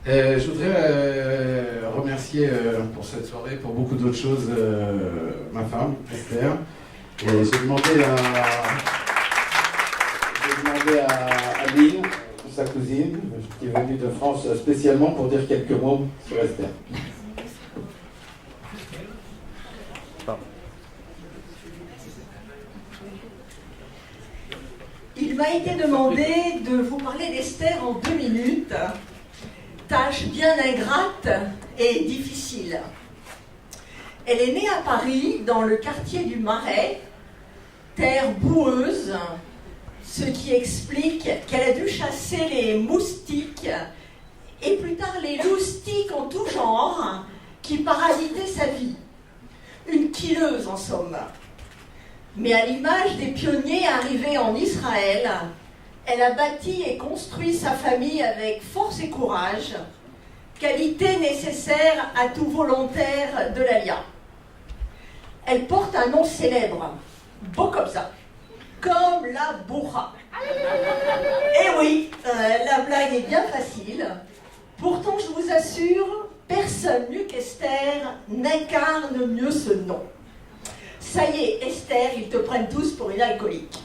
Je voudrais remercier pour cette soirée, pour beaucoup d'autres choses, ma femme, Esther. Et j'ai demandé à Lynn, sa cousine, qui est venue de France spécialement pour dire quelques mots sur Esther. Il m'a été demandé de vous parler d'Esther en 2 minutes. Tâche bien ingrate et difficile. Elle est née à Paris, dans le quartier du Marais, terre boueuse, ce qui explique qu'elle a dû chasser les moustiques et plus tard les loustiques en tout genre qui parasitaient sa vie. Une killeuse en somme. Mais à l'image des pionniers arrivés en Israël, elle a bâti et construit sa famille avec force et courage, qualité nécessaire à tout volontaire de l'Alia. Elle porte un nom célèbre, Bokobza, comme la bourra. Et oui, la blague est bien facile. Pourtant, je vous assure, personne mieux qu'Esther n'incarne mieux ce nom. Ça y est, Esther, ils te prennent tous pour une alcoolique.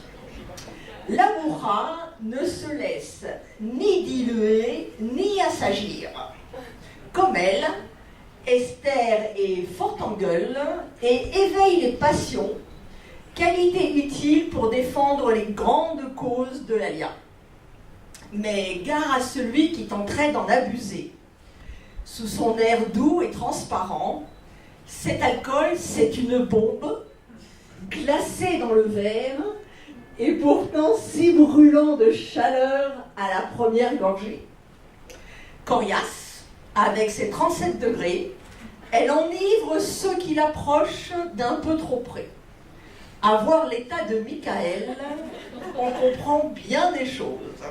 La bourra ne se laisse ni diluer, ni assagir. Comme elle, Esther est forte en gueule et éveille les passions, qualité utile pour défendre les grandes causes de l'Alia. Mais gare à celui qui tenterait d'en abuser. Sous son air doux et transparent, cet alcool, c'est une bombe, glacée dans le verre, et pourtant si brûlant de chaleur à la première gorgée. Coriace, avec ses 37 degrés, elle enivre ceux qui l'approchent d'un peu trop près. À voir l'état de Michael, on comprend bien des choses.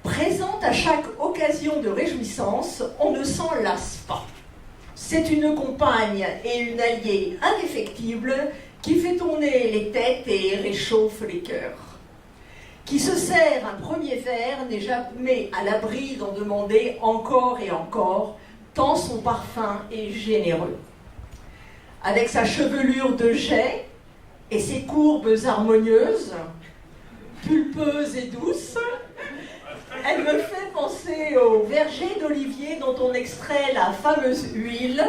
Présente à chaque occasion de réjouissance, on ne s'en lasse pas. C'est une compagne et une alliée indéfectible qui fait tourner les têtes et réchauffe les cœurs. Qui se sert un premier verre n'est jamais à l'abri d'en demander encore et encore, tant son parfum est généreux. Avec sa chevelure de jais et ses courbes harmonieuses, pulpeuses et douces, elle me fait penser au verger d'olivier dont on extrait la fameuse huile,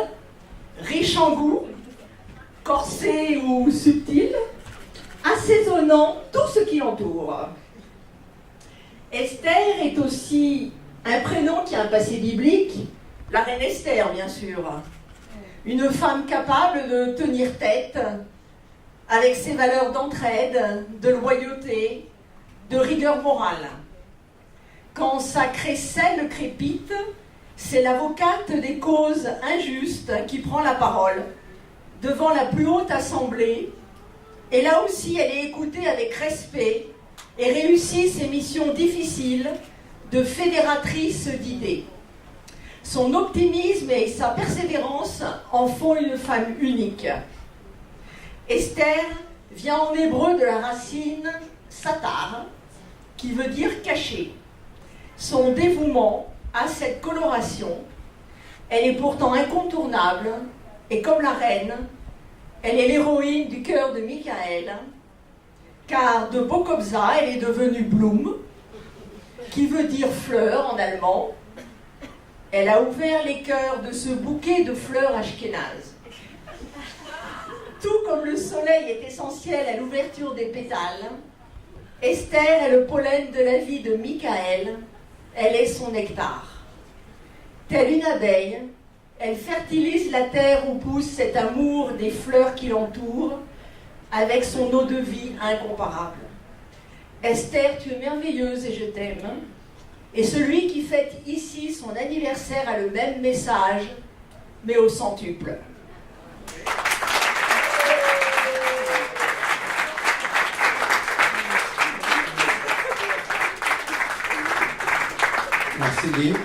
riche en goût, corsé ou subtil, assaisonnant tout ce qui l'entoure. Esther est aussi un prénom qui a un passé biblique, la reine Esther bien sûr. Une femme capable de tenir tête avec ses valeurs d'entraide, de loyauté, de rigueur morale. Quand sa crécelle crépite, c'est l'avocate des causes injustes qui prend la parole devant la plus haute assemblée. Et là aussi, elle est écoutée avec respect et réussit ses missions difficiles de fédératrice d'idées. Son optimisme et sa persévérance en font une femme unique. Esther vient en hébreu de la racine satar, qui veut dire caché. Son dévouement a cette coloration. Elle est pourtant incontournable, et comme la reine, elle est l'héroïne du cœur de Michael, car de Bokobza, elle est devenue Blum, qui veut dire fleur en allemand. Elle a ouvert les cœurs de ce bouquet de fleurs ashkénazes. Tout comme le soleil est essentiel à l'ouverture des pétales, Esther est le pollen de la vie de Michael, elle est son nectar. Telle une abeille, elle fertilise la terre où pousse cet amour des fleurs qui l'entourent, avec son eau de vie incomparable. Esther, tu es merveilleuse et je t'aime. Et celui qui fête ici son anniversaire a le même message, mais au centuple. Merci Lynn.